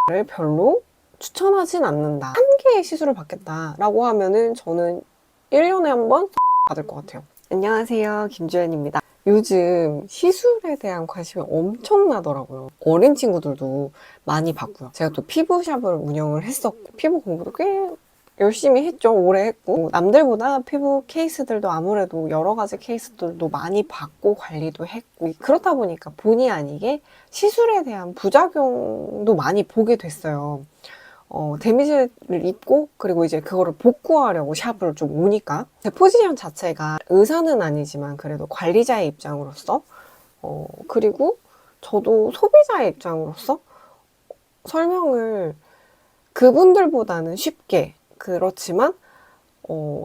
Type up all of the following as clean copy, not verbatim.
를 별로 추천하진 않는다. 한 개의 시술을 받겠다라고 하면은 저는 1년에 한 번 받을 것 같아요. 안녕하세요, 김주연입니다. 요즘 시술에 대한 관심이 엄청나더라고요. 어린 친구들도 많이 받고요. 제가 또 피부샵을 운영을 했었고 피부 공부도 꽤 열심히 했죠. 오래 했고 남들보다 피부 케이스들도 아무래도 여러 가지 케이스들도 많이 받고 관리도 했고 그렇다 보니까 본의 아니게 시술에 대한 부작용도 많이 보게 됐어요. 데미지를 입고 그리고 이제 그거를 복구하려고 샵을 좀 오니까 제 포지션 자체가 의사는 아니지만 그래도 관리자의 입장으로서 그리고 저도 소비자의 입장으로서 설명을 그분들보다는 쉽게 그렇지만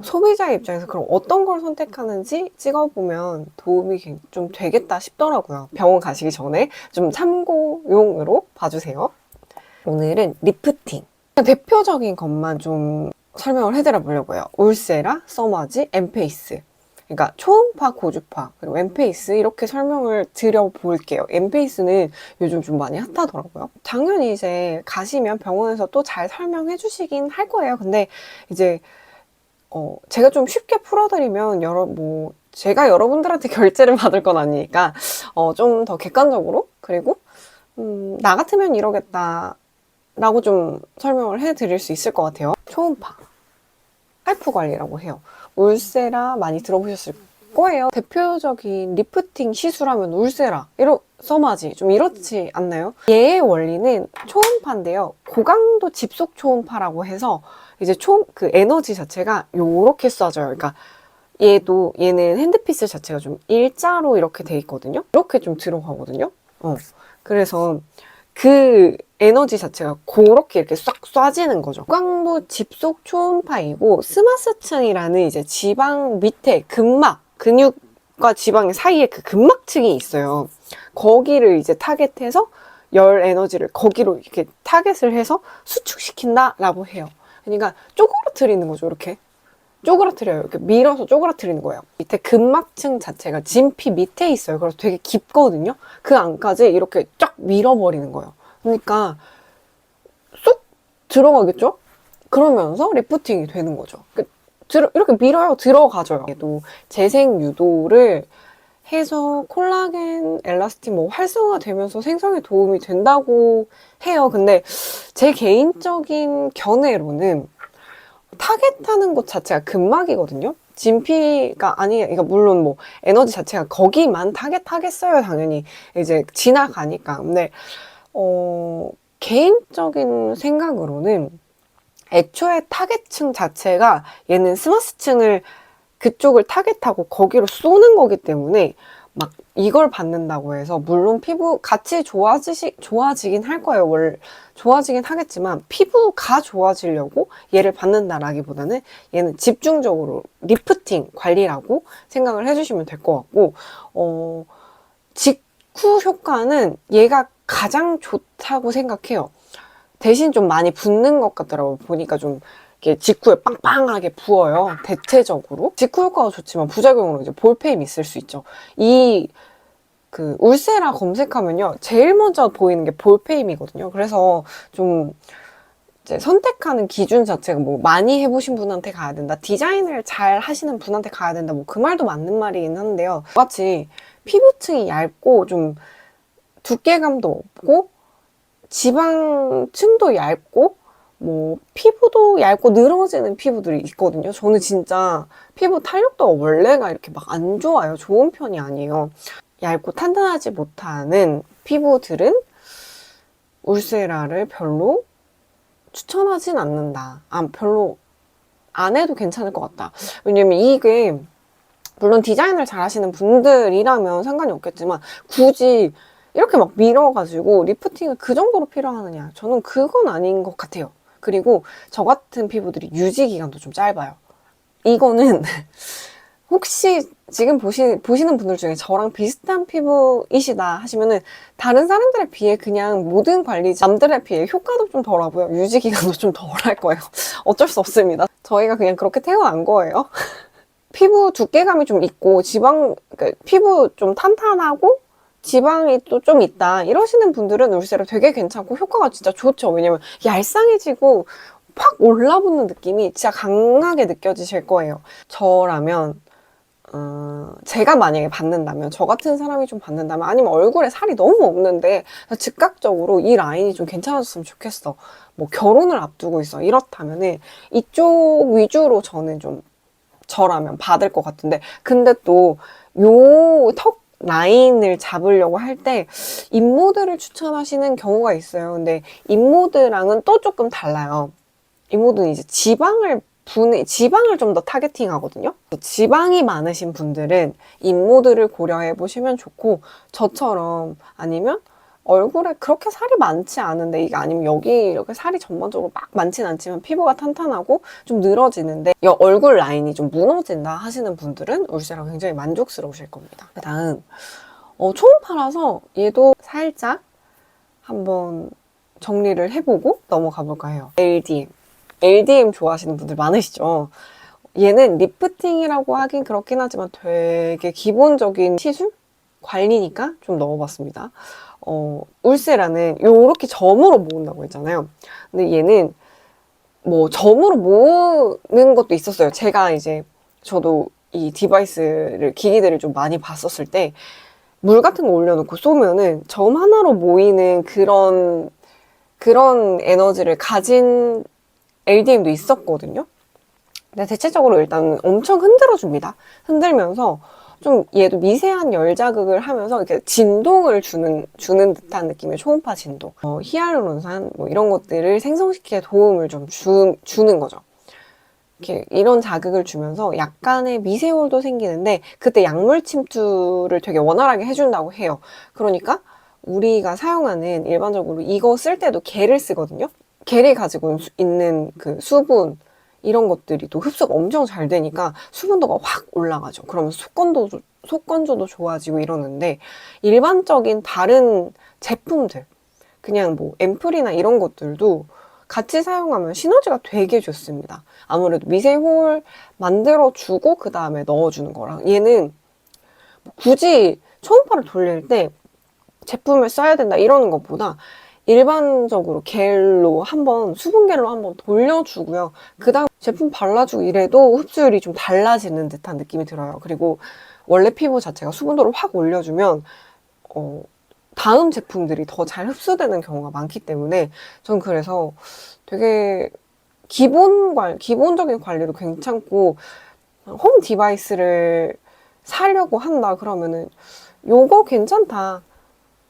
소비자의 입장에서 그럼 어떤 걸 선택하는지 찍어보면 도움이 좀 되겠다 싶더라고요. 병원 가시기 전에 좀 참고용으로 봐주세요. 오늘은 리프팅 대표적인 것만 좀 설명을 해드려 보려고 해요. 울세라, 써마지, 엠페이스. 그러니까 초음파, 고주파, 그리고 엠페이스 이렇게 설명을 드려볼게요. 엠페이스는 요즘 좀 많이 핫하더라고요. 당연히 이제 가시면 병원에서 또 잘 설명해 주시긴 할 거예요. 근데 이제 제가 좀 쉽게 풀어드리면 제가 여러분들한테 결제를 받을 건 아니니까 좀 더 객관적으로 그리고 나 같으면 이러겠다 라고 좀 설명을 해드릴 수 있을 것 같아요. 초음파 스칼프 관리라고 해요. 울세라 많이 들어보셨을 거예요. 대표적인 리프팅 시술하면 울세라, 써마지 좀 이렇지 않나요? 얘의 원리는 초음파인데요. 고강도 집속 초음파라고 해서 이제 그 에너지 자체가 요렇게 쏴져요. 그러니까 얘는 핸드피스 자체가 좀 일자로 이렇게 돼 있거든요. 이렇게 좀 들어가거든요. 그래서 그 에너지 자체가 그렇게 이렇게 싹 쏴지는 거죠. 고강도 집속 초음파이고 스마스층이라는 이제 지방 밑에 근막, 근육과 지방의 사이에 그 근막층이 있어요. 거기를 이제 타겟해서 열 에너지를 거기로 이렇게 타겟을 해서 수축시킨다라고 해요. 그러니까 쪼그라뜨리는 거죠, 이렇게. 쪼그라뜨려요. 이렇게 밀어서 쪼그라뜨리는 거예요. 밑에 근막층 자체가 진피 밑에 있어요. 그래서 되게 깊거든요. 그 안까지 이렇게 쫙 밀어버리는 거예요. 그러니까 쏙 들어가겠죠? 그러면서 리프팅이 되는 거죠. 이렇게 밀어요. 들어가져요. 또 재생 유도를 해서 콜라겐, 엘라스틴 활성화되면서 생성에 도움이 된다고 해요. 근데 제 개인적인 견해로는 타겟하는 곳 자체가 근막이거든요. 진피가 그러니까 물론 에너지 자체가 거기만 타겟하겠어요. 당연히 이제 지나가니까. 근데 개인적인 생각으로는 애초에 타겟층 자체가 얘는 스마스층을 그쪽을 타겟하고 거기로 쏘는 거기 때문에 막 이걸 받는다고 해서 물론 피부 같이 좋아지긴 할 거예요. 좋아지긴 하겠지만 피부가 좋아지려고 얘를 받는다라기보다는 얘는 집중적으로 리프팅 관리라고 생각을 해주시면 될 것 같고 직후 효과는 얘가 가장 좋다고 생각해요. 대신 좀 많이 붓는 것 같더라고요. 보니까 좀 이렇게 직후에 빵빵하게 부어요. 대체적으로. 직후 효과가 좋지만 부작용으로 이제 볼페임이 있을 수 있죠. 울세라 검색하면요. 제일 먼저 보이는 게 볼페임이거든요. 그래서 좀 이제 선택하는 기준 자체가 많이 해보신 분한테 가야 된다. 디자인을 잘 하시는 분한테 가야 된다. 그 말도 맞는 말이긴 한데요. 같이 피부층이 얇고 좀 두께감도 없고 지방층도 얇고 피부도 얇고 늘어지는 피부들이 있거든요. 저는 진짜 피부 탄력도가 원래가 이렇게 막 안 좋아요. 좋은 편이 아니에요. 얇고 탄탄하지 못하는 피부들은 울세라를 별로 추천하진 않는다. 별로 안 해도 괜찮을 것 같다. 왜냐면 이게 물론 디자인을 잘 하시는 분들이라면 상관이 없겠지만 굳이 이렇게 막 밀어가지고 리프팅을 그 정도로 필요하느냐, 저는 그건 아닌 것 같아요. 그리고 저 같은 피부들이 유지 기간도 좀 짧아요. 이거는 혹시 지금 보시는 분들 중에 저랑 비슷한 피부이시다 하시면은 다른 사람들에 비해 그냥 모든 남들에 비해 효과도 좀 덜하고요. 유지 기간도 좀 덜할 거예요. 어쩔 수 없습니다. 저희가 그냥 그렇게 태어난 거예요. 피부 두께감이 좀 있고 그러니까 피부 좀 탄탄하고 지방이 또 좀 있다 이러시는 분들은 울세라 되게 괜찮고 효과가 진짜 좋죠. 왜냐면 얄쌍해지고 팍 올라붙는 느낌이 진짜 강하게 느껴지실 거예요. 저라면 제가 만약에 받는다면, 저 같은 사람이 좀 받는다면, 아니면 얼굴에 살이 너무 없는데 즉각적으로 이 라인이 좀 괜찮아졌으면 좋겠어, 뭐 결혼을 앞두고 있어, 이렇다면은 이쪽 위주로 저는 좀, 저라면 받을 것 같은데, 근데 또 요 턱 라인을 잡으려고 할 때 인모드를 추천하시는 경우가 있어요. 근데 인모드랑은 또 조금 달라요. 인모드는 이제 지방을 좀 더 타겟팅 하거든요. 지방이 많으신 분들은 인모드를 고려해 보시면 좋고, 저처럼 아니면 얼굴에 그렇게 살이 많지 않은데, 이게 아니면 여기 이렇게 살이 전반적으로 막 많진 않지만 피부가 탄탄하고 좀 늘어지는데 이 얼굴 라인이 좀 무너진다 하시는 분들은 울세라 굉장히 만족스러우실 겁니다. 그 다음 초음파라서 얘도 살짝 한번 정리를 해보고 넘어가 볼까 해요. LDM 좋아하시는 분들 많으시죠? 얘는 리프팅이라고 하긴 그렇긴 하지만 되게 기본적인 시술? 관리니까 좀 넣어봤습니다. 울세라는 요렇게 점으로 모은다고 했잖아요. 근데 얘는 뭐 점으로 모으는 것도 있었어요. 저도 이 기기들을 좀 많이 봤었을 때 물 같은 거 올려놓고 쏘면은 점 하나로 모이는 그런 에너지를 가진 LDM도 있었거든요. 근데 대체적으로 일단 엄청 흔들어줍니다. 흔들면서 좀 얘도 미세한 열 자극을 하면서 이렇게 진동을 주는 듯한 느낌의 초음파 진동. 히알루론산 뭐 이런 것들을 생성시키에 도움을 좀 주는 거죠. 이렇게 이런 자극을 주면서 약간의 미세홀도 생기는데 그때 약물 침투를 되게 원활하게 해준다고 해요. 그러니까 우리가 사용하는 일반적으로 이거 쓸 때도 겔을 쓰거든요. 겔이 가지고 있는 그 수분 이런 것들이 또 흡수가 엄청 잘 되니까 수분도가 확 올라가죠. 그러면 속건조도 좋아지고 이러는데, 일반적인 다른 제품들, 그냥 뭐 앰플이나 이런 것들도 같이 사용하면 시너지가 되게 좋습니다. 아무래도 미세홀 만들어주고 그 다음에 넣어주는 거랑, 얘는 굳이 초음파를 돌릴 때 제품을 써야 된다 이러는 것보다 일반적으로 수분겔로 한번 돌려주고요. 그 다음 제품 발라주고 이래도 흡수율이 좀 달라지는 듯한 느낌이 들어요. 그리고 원래 피부 자체가 수분도를 확 올려주면 다음 제품들이 더 잘 흡수되는 경우가 많기 때문에 전 그래서 되게 기본적인 관리도 괜찮고, 홈 디바이스를 사려고 한다 그러면은 요거 괜찮다,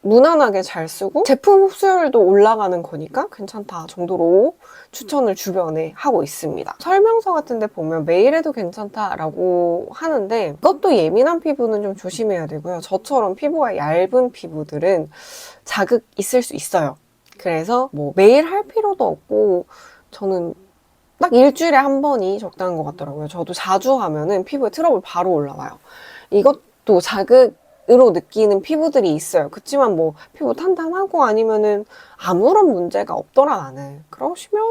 무난하게 잘 쓰고 제품 흡수율도 올라가는 거니까 괜찮다 정도로 추천을 주변에 하고 있습니다. 설명서 같은 데 보면 메일해도 괜찮다라고 하는데, 그것도 예민한 피부는 좀 조심해야 되고요. 저처럼 피부가 얇은 피부들은 자극 있을 수 있어요. 그래서 뭐 매일 할 필요도 없고, 저는 딱 일주일에 한 번이 적당한 것 같더라고요. 저도 자주 하면은 피부에 트러블 바로 올라와요. 이것도 자극으로 느끼는 피부들이 있어요. 그치만 뭐 피부 탄탄하고 아니면은 아무런 문제가 없더라 나는, 그러시면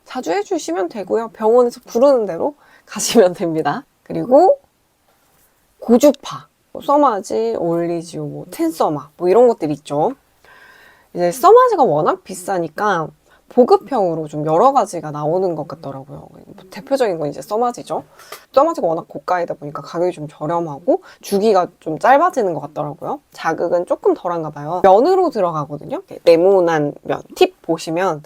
자주 해주시면 되고요. 병원에서 부르는 대로 가시면 됩니다. 그리고 고주파, 뭐 써마지, 올리지오, 뭐 텐서마 뭐 이런 것들 있죠. 이제 써마지가 워낙 비싸니까 보급형으로 좀 여러 가지가 나오는 것 같더라고요. 대표적인 건 이제 써마지죠. 써마지가 워낙 고가이다 보니까 가격이 좀 저렴하고 주기가 좀 짧아지는 것 같더라고요. 자극은 조금 덜한가 봐요. 면으로 들어가거든요. 네모난 면. 팁 보시면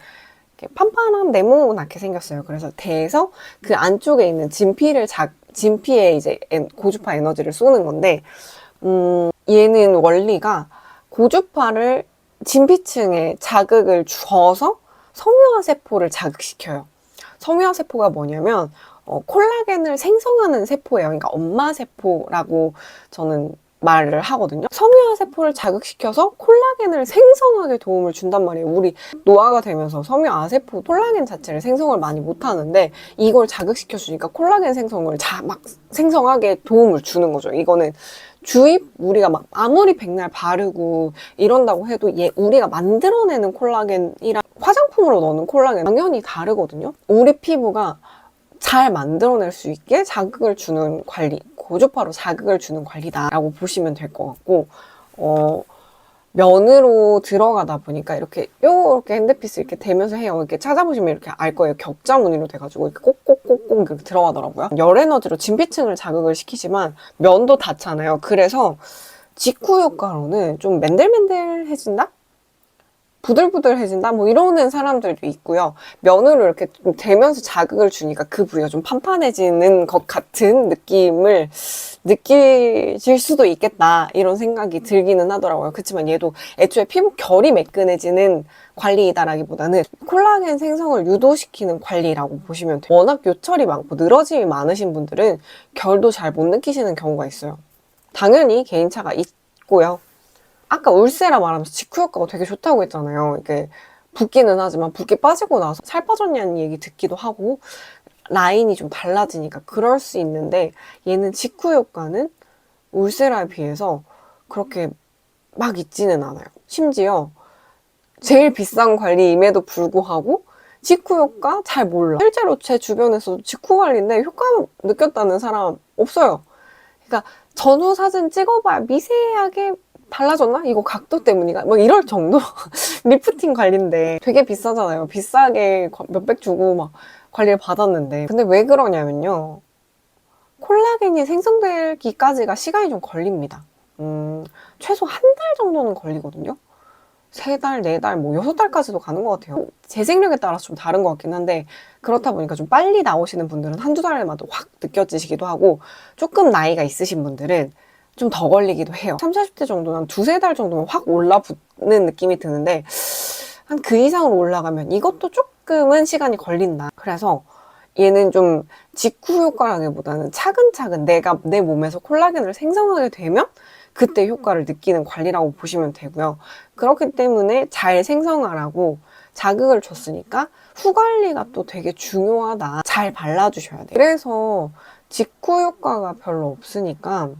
이렇게 판판한 네모나게 생겼어요. 그래서 대에서 그 안쪽에 있는 진피에 이제 고주파 에너지를 쏘는 건데, 얘는 원리가 고주파를 진피층에 자극을 줘서 섬유화세포를 자극시켜요. 섬유화세포가 뭐냐면 콜라겐을 생성하는 세포예요. 그러니까 엄마세포라고 저는 말을 하거든요. 섬유화세포를 자극시켜서 콜라겐을 생성하게 도움을 준단 말이에요. 우리 노화가 되면서 섬유화세포, 콜라겐 자체를 생성을 많이 못하는데 이걸 자극시켜주니까 콜라겐 생성을 막 생성하게 도움을 주는 거죠. 이거는 우리가 막 아무리 백날 바르고 이런다고 해도 우리가 만들어내는 콜라겐이랑 화장품으로 넣는 콜라겐 당연히 다르거든요. 우리 피부가 잘 만들어낼 수 있게 자극을 주는 관리, 고주파로 자극을 주는 관리다라고 보시면 될 것 같고, 면으로 들어가다 보니까 이렇게 핸드피스 이렇게 대면서 해요. 이렇게 찾아보시면 이렇게 알 거예요. 격자 무늬로 돼가지고 이렇게 꼭꼭꼭꼭 이렇게 들어가더라고요. 열 에너지로 진피층을 자극을 시키지만 면도 닿잖아요. 그래서 직후 효과로는 좀 맨들맨들해진다? 부들부들해진다? 뭐 이러는 사람들도 있고요. 면으로 이렇게 좀 대면서 자극을 주니까 그 부위가 좀 판판해지는 것 같은 느낌을 느끼실 수도 있겠다. 이런 생각이 들기는 하더라고요. 그렇지만 얘도 애초에 피부 결이 매끈해지는 관리이다라기보다는 콜라겐 생성을 유도시키는 관리라고 보시면 돼요. 워낙 요철이 많고 늘어짐이 많으신 분들은 결도 잘 못 느끼시는 경우가 있어요. 당연히 개인차가 있고요. 아까 울세라 말하면서 직후 효과가 되게 좋다고 했잖아요. 이게 붓기는 하지만 붓기 빠지고 나서 살 빠졌냐는 얘기 듣기도 하고 라인이 좀 달라지니까 그럴 수 있는데 얘는 직후 효과는 울세라에 비해서 그렇게 막 있지는 않아요. 심지어 제일 비싼 관리임에도 불구하고 직후 효과 잘 몰라. 실제로 제 주변에서 직후 관리인데 효과 느꼈다는 사람 없어요. 그러니까 전후 사진 찍어봐야 미세하게 달라졌나? 이거 각도 때문인가? 막 이럴 정도? 리프팅 관리인데 되게 비싸잖아요. 비싸게 몇백 주고 막 관리를 받았는데. 근데 왜 그러냐면요. 콜라겐이 생성되기까지가 시간이 좀 걸립니다. 최소 한 달 정도는 걸리거든요. 3달, 4달, 뭐 6달까지도 가는 것 같아요. 재생력에 따라서 좀 다른 것 같긴 한데 그렇다 보니까 좀 빨리 나오시는 분들은 한두 달마다 확 느껴지시기도 하고 조금 나이가 있으신 분들은 좀 더 걸리기도 해요. 30, 40대 정도는 한 2-3달 정도면 확 올라붙는 느낌이 드는데 한 그 이상으로 올라가면 이것도 조금은 시간이 걸린다. 그래서 얘는 좀 직후 효과라기보다는 차근차근 내가 내 몸에서 콜라겐을 생성하게 되면 그때 효과를 느끼는 관리라고 보시면 되고요. 그렇기 때문에 잘 생성하라고 자극을 줬으니까 후 관리가 또 되게 중요하다. 잘 발라주셔야 돼요. 그래서 직후 효과가 별로 없으니까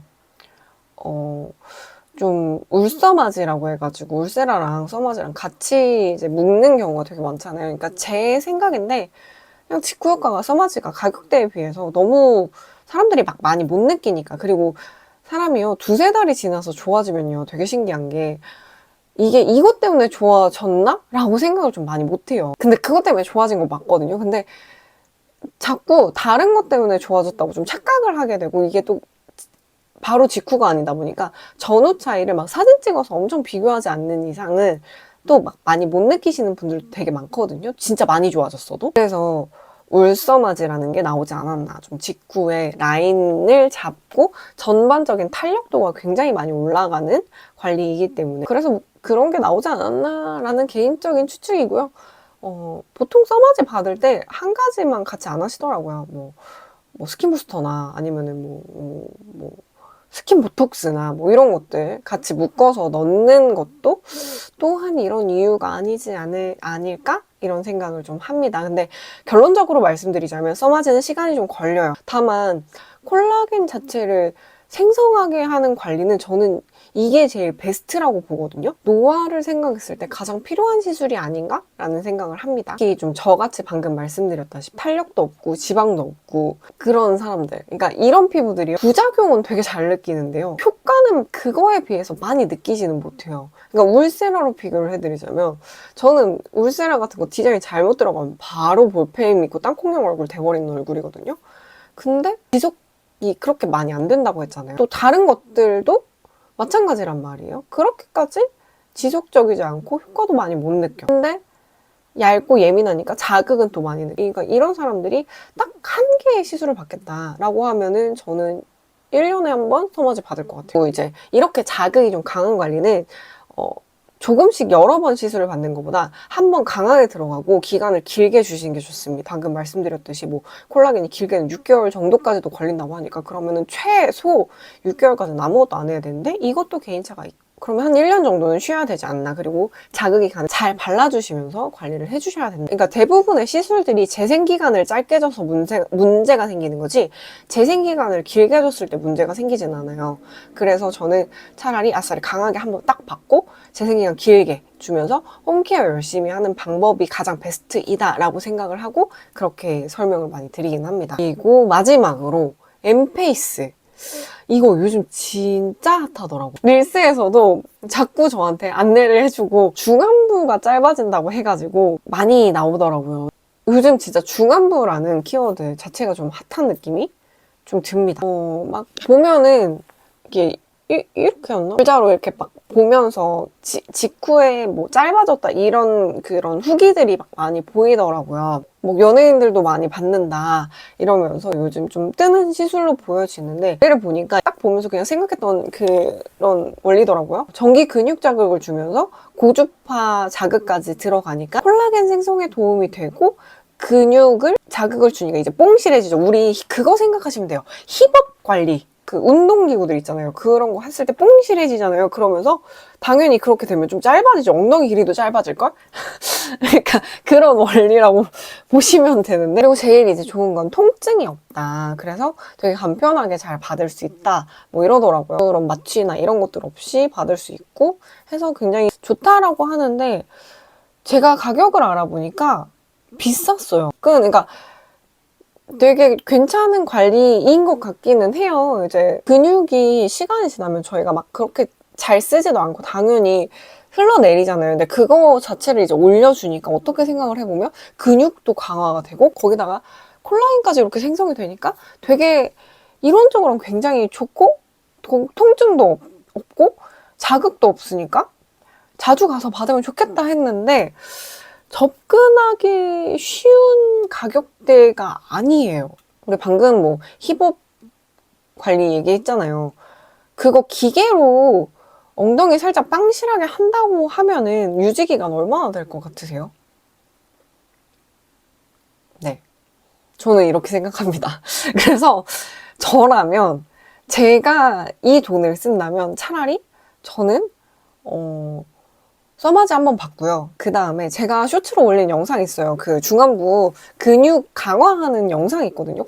좀 울서마지라고 해가지고 울세라랑 써마지랑 같이 이제 묶는 경우가 되게 많잖아요. 그러니까 제 생각인데 그냥 직후 효과가 써마지가 가격대에 비해서 너무 사람들이 막 많이 못 느끼니까. 그리고 사람이요 2-3달이 지나서 좋아지면요 되게 신기한 게 이게 이것 때문에 좋아졌나? 라고 생각을 좀 많이 못해요. 근데 그것 때문에 좋아진 거 맞거든요. 근데 자꾸 다른 것 때문에 좋아졌다고 좀 착각을 하게 되고 이게 또 바로 직후가 아니다 보니까 전후 차이를 막 사진 찍어서 엄청 비교하지 않는 이상은 또 막 많이 못 느끼시는 분들도 되게 많거든요. 진짜 많이 좋아졌어도. 그래서 울서마지라는 게 나오지 않았나. 좀 직후에 라인을 잡고 전반적인 탄력도가 굉장히 많이 올라가는 관리이기 때문에 그래서 뭐 그런 게 나오지 않았나라는 개인적인 추측이고요. 보통 써마지 받을 때 한 가지만 같이 안 하시더라고요. 뭐 스킨 부스터나 아니면은 뭐 스킨 보톡스나 뭐 이런 것들 같이 묶어서 넣는 것도 또한 이런 이유가 아닐까? 이런 생각을 좀 합니다. 근데 결론적으로 말씀드리자면 써마지는 시간이 좀 걸려요. 다만 콜라겐 자체를 생성하게 하는 관리는 저는 이게 제일 베스트라고 보거든요. 노화를 생각했을 때 가장 필요한 시술이 아닌가? 라는 생각을 합니다. 특히 좀 저같이 방금 말씀드렸다시피 탄력도 없고 지방도 없고 그런 사람들, 그러니까 이런 피부들이 부작용은 되게 잘 느끼는데요. 효과는 그거에 비해서 많이 느끼지는 못해요. 그러니까 울세라로 비교를 해드리자면 저는 울세라 같은 거 디자인이 잘못 들어가면 바로 볼페임 있고 땅콩형 얼굴 돼버리는 얼굴이거든요. 근데 지속이 그렇게 많이 안 된다고 했잖아요. 또 다른 것들도 마찬가지란 말이에요. 그렇게까지 지속적이지 않고 효과도 많이 못 느껴. 근데 얇고 예민하니까 자극은 또 많이 느껴. 그러니까 이런 사람들이 딱 한 개의 시술을 받겠다라고 하면은 저는 1년에 한 번 써마지 받을 것 같아요. 이제 이렇게 자극이 좀 강한 관리는 조금씩 여러 번 시술을 받는 것보다 한 번 강하게 들어가고 기간을 길게 주시는 게 좋습니다. 방금 말씀드렸듯이 뭐 콜라겐이 길게는 6개월 정도까지도 걸린다고 하니까 그러면은 최소 6개월까지는 아무것도 안 해야 되는데 이것도 개인차가 있고 그러면 한 1년 정도는 쉬어야 되지 않나. 그리고 자극이 가는 잘 발라주시면서 관리를 해주셔야 된다. 그러니까 대부분의 시술들이 재생기간을 짧게 줘서 문제가 생기는 거지 재생기간을 길게 줬을 때 문제가 생기진 않아요. 그래서 저는 차라리 아싸리 강하게 한번 딱 받고 재생기간 길게 주면서 홈케어 열심히 하는 방법이 가장 베스트이다 라고 생각을 하고 그렇게 설명을 많이 드리긴 합니다. 그리고 마지막으로 엠페이스. 이거 요즘 진짜 핫하더라고. 릴스에서도 자꾸 저한테 안내를 해주고 중안부가 짧아진다고 해가지고 많이 나오더라고요. 요즘 진짜 중안부라는 키워드 자체가 좀 핫한 느낌이 좀 듭니다. 막 보면은 이게 이렇게였나? 글자로 이렇게 막 보면서 직후에 뭐 짧아졌다 이런 그런 후기들이 막 많이 보이더라고요. 뭐 연예인들도 많이 받는다 이러면서 요즘 좀 뜨는 시술로 보여지는데 얘를 보니까 딱 보면서 그냥 생각했던 그런 원리더라고요. 전기 근육 자극을 주면서 고주파 자극까지 들어가니까 콜라겐 생성에 도움이 되고 근육을 자극을 주니까 이제 뽕실해지죠. 우리 그거 생각하시면 돼요. 힙업 관리. 그 운동기구들 있잖아요. 그런 거 했을 때 뽕실해지잖아요. 그러면서 당연히 그렇게 되면 좀 짧아지죠. 엉덩이 길이도 짧아질걸? 그러니까 그런 원리라고 보시면 되는데 그리고 제일 이제 좋은 건 통증이 없다. 그래서 되게 간편하게 잘 받을 수 있다. 뭐 이러더라고요. 그런 마취나 이런 것들 없이 받을 수 있고 해서 굉장히 좋다라고 하는데 제가 가격을 알아보니까 비쌌어요. 그러니까 되게 괜찮은 관리인 것 같기는 해요. 이제 근육이 시간이 지나면 저희가 막 그렇게 잘 쓰지도 않고 당연히 흘러내리잖아요. 근데 그거 자체를 이제 올려주니까 어떻게 생각을 해보면 근육도 강화가 되고 거기다가 콜라겐까지 이렇게 생성이 되니까 되게 이론적으로는 굉장히 좋고 통증도 없고 자극도 없으니까 자주 가서 받으면 좋겠다 했는데 접근하기 쉬운 가격대가 아니에요. 우리 방금 뭐 힙업 관리 얘기했잖아요. 그거 기계로 엉덩이 살짝 빵실하게 한다고 하면은 유지기간 얼마나 될 것 같으세요? 네. 저는 이렇게 생각합니다. 그래서 저라면 제가 이 돈을 쓴다면 차라리 저는 써마지 한번 봤고요. 그 다음에 제가 쇼츠로 올린 영상이 있어요. 그 중안부 근육 강화하는 영상이 있거든요.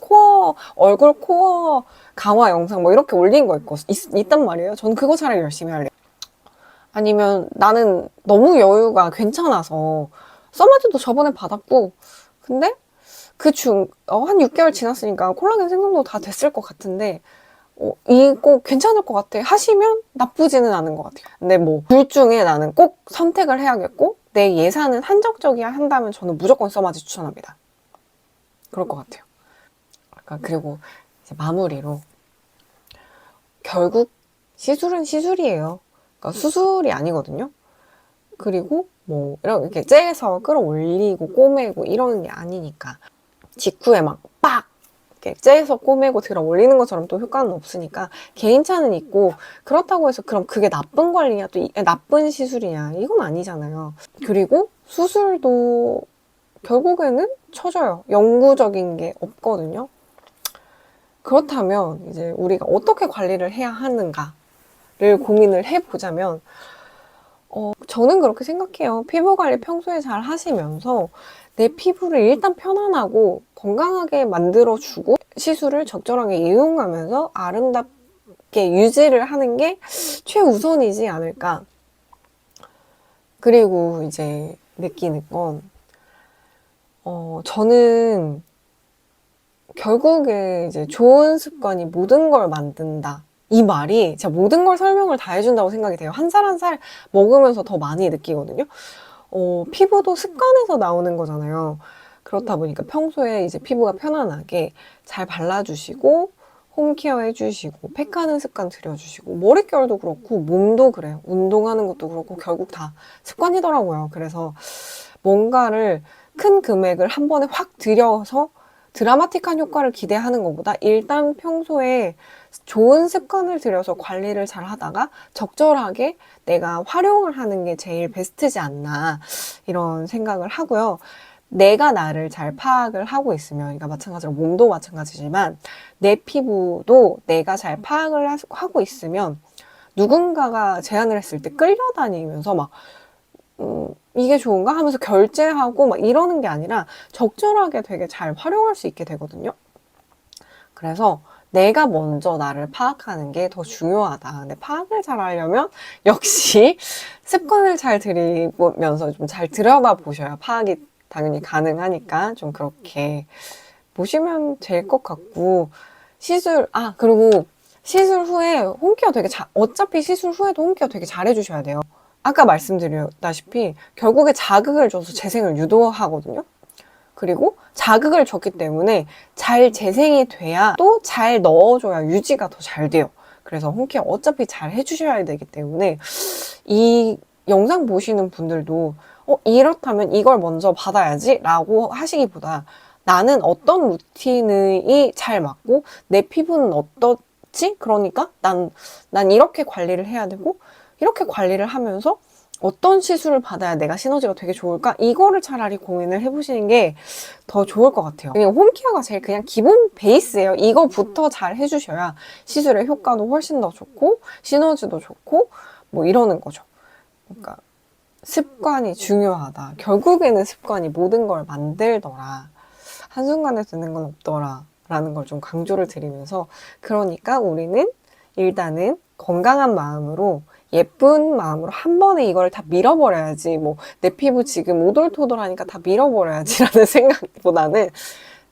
얼굴 코어 강화 영상 뭐 이렇게 올린 거 있단 말이에요. 저는 그거 차라리 열심히 할래요. 아니면 나는 너무 여유가 괜찮아서 써마지도 저번에 받았고 근데 한 6개월 지났으니까 콜라겐 생성도 다 됐을 것 같은데 이거 괜찮을 것 같아 하시면 나쁘지는 않은 것 같아요. 근데 뭐 둘 중에 나는 꼭 선택을 해야겠고 내 예산은 한정적이야 한다면 저는 무조건 써마지 추천합니다. 그럴 것 같아요. 그리고 이제 마무리로 결국 시술은 시술이에요. 그러니까 수술이 아니거든요. 그리고 뭐 이렇게 째서 끌어올리고 꼬매고 이러는 게 아니니까 직후에 막 빡! 이렇게 째서 꼬매고 들어 올리는 것처럼 또 효과는 없으니까 개인차는 있고 그렇다고 해서 그럼 그게 나쁜 관리냐 또 나쁜 시술이냐 이건 아니잖아요. 그리고 수술도 결국에는 처져요. 영구적인 게 없거든요. 그렇다면 이제 우리가 어떻게 관리를 해야 하는가를 고민을 해보자면 저는 그렇게 생각해요. 피부 관리 평소에 잘 하시면서 내 피부를 일단 편안하고 건강하게 만들어주고 시술을 적절하게 이용하면서 아름답게 유지를 하는 게 최우선이지 않을까. 그리고 이제 느끼는 건 저는 결국에 이제 좋은 습관이 모든 걸 만든다. 이 말이 제가 모든 걸 설명을 다 해준다고 생각이 돼요. 한 살 한 살 먹으면서 더 많이 느끼거든요. 피부도 습관에서 나오는 거잖아요. 그렇다 보니까 평소에 이제 피부가 편안하게 잘 발라주시고 홈케어 해주시고 팩하는 습관 들여주시고 머릿결도 그렇고 몸도 그래요. 운동하는 것도 그렇고 결국 다 습관이더라고요. 그래서 뭔가를 큰 금액을 한 번에 확 들여서 드라마틱한 효과를 기대하는 것보다 일단 평소에 좋은 습관을 들여서 관리를 잘 하다가 적절하게 내가 활용을 하는 게 제일 베스트지 않나 이런 생각을 하고요. 내가 나를 잘 파악을 하고 있으면, 그러니까 마찬가지로 몸도 마찬가지지만 내 피부도 내가 잘 파악을 하고 있으면 누군가가 제안을 했을 때 끌려다니면서 막 이게 좋은가 하면서 결제하고 막 이러는 게 아니라 적절하게 되게 잘 활용할 수 있게 되거든요. 그래서 내가 먼저 나를 파악하는 게 더 중요하다. 근데 파악을 잘 하려면 역시 습관을 잘 들이면서 좀 잘 들여다 보셔야 파악이 당연히 가능하니까 좀 그렇게 보시면 될 것 같고 그리고 시술 후에 홈케어 되게 어차피 시술 후에도 홈케어 되게 잘 해주셔야 돼요. 아까 말씀드렸다시피 결국에 자극을 줘서 재생을 유도하거든요. 그리고 자극을 줬기 때문에 잘 재생이 돼야 또 잘 넣어줘야 유지가 더 잘 돼요. 그래서 홈케어 어차피 잘 해주셔야 되기 때문에 이 영상 보시는 분들도 이렇다면 이걸 먼저 받아야지 라고 하시기보다 나는 어떤 루틴이 잘 맞고 내 피부는 어떻지? 그러니까 난 이렇게 관리를 해야 되고 이렇게 관리를 하면서 어떤 시술을 받아야 내가 시너지가 되게 좋을까? 이거를 차라리 고민을 해보시는 게 더 좋을 것 같아요. 그냥 홈케어가 제일 그냥 기본 베이스예요. 이거부터 잘 해주셔야 시술의 효과도 훨씬 더 좋고 시너지도 좋고 뭐 이러는 거죠. 그러니까 습관이 중요하다. 결국에는 습관이 모든 걸 만들더라. 한순간에 되는 건 없더라. 라는 걸 좀 강조를 드리면서 그러니까 우리는 일단은 건강한 마음으로 예쁜 마음으로 한 번에 이걸 다 밀어버려야지 뭐 내 피부 지금 오돌토돌하니까 다 밀어버려야지 라는 생각보다는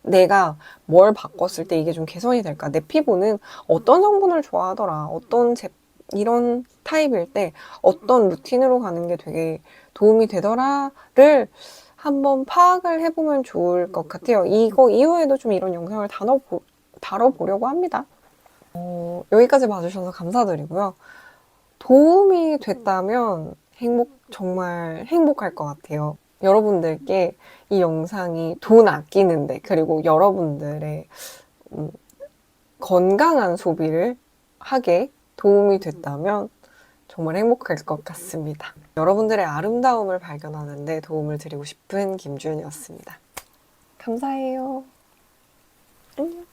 내가 뭘 바꿨을 때 이게 좀 개선이 될까? 내 피부는 어떤 성분을 좋아하더라? 이런 타입일 때 어떤 루틴으로 가는 게 되게 도움이 되더라를 한번 파악을 해보면 좋을 것 같아요. 이거 이후에도 좀 이런 영상을 다뤄보려고 합니다. 여기까지 봐주셔서 감사드리고요. 도움이 됐다면 정말 행복할 것 같아요. 여러분들께 이 영상이 돈 아끼는데, 그리고 여러분들의 건강한 소비를 하게 도움이 됐다면 정말 행복할 것 같습니다. 여러분들의 아름다움을 발견하는데 도움을 드리고 싶은 김주연이었습니다. 감사해요. 안녕.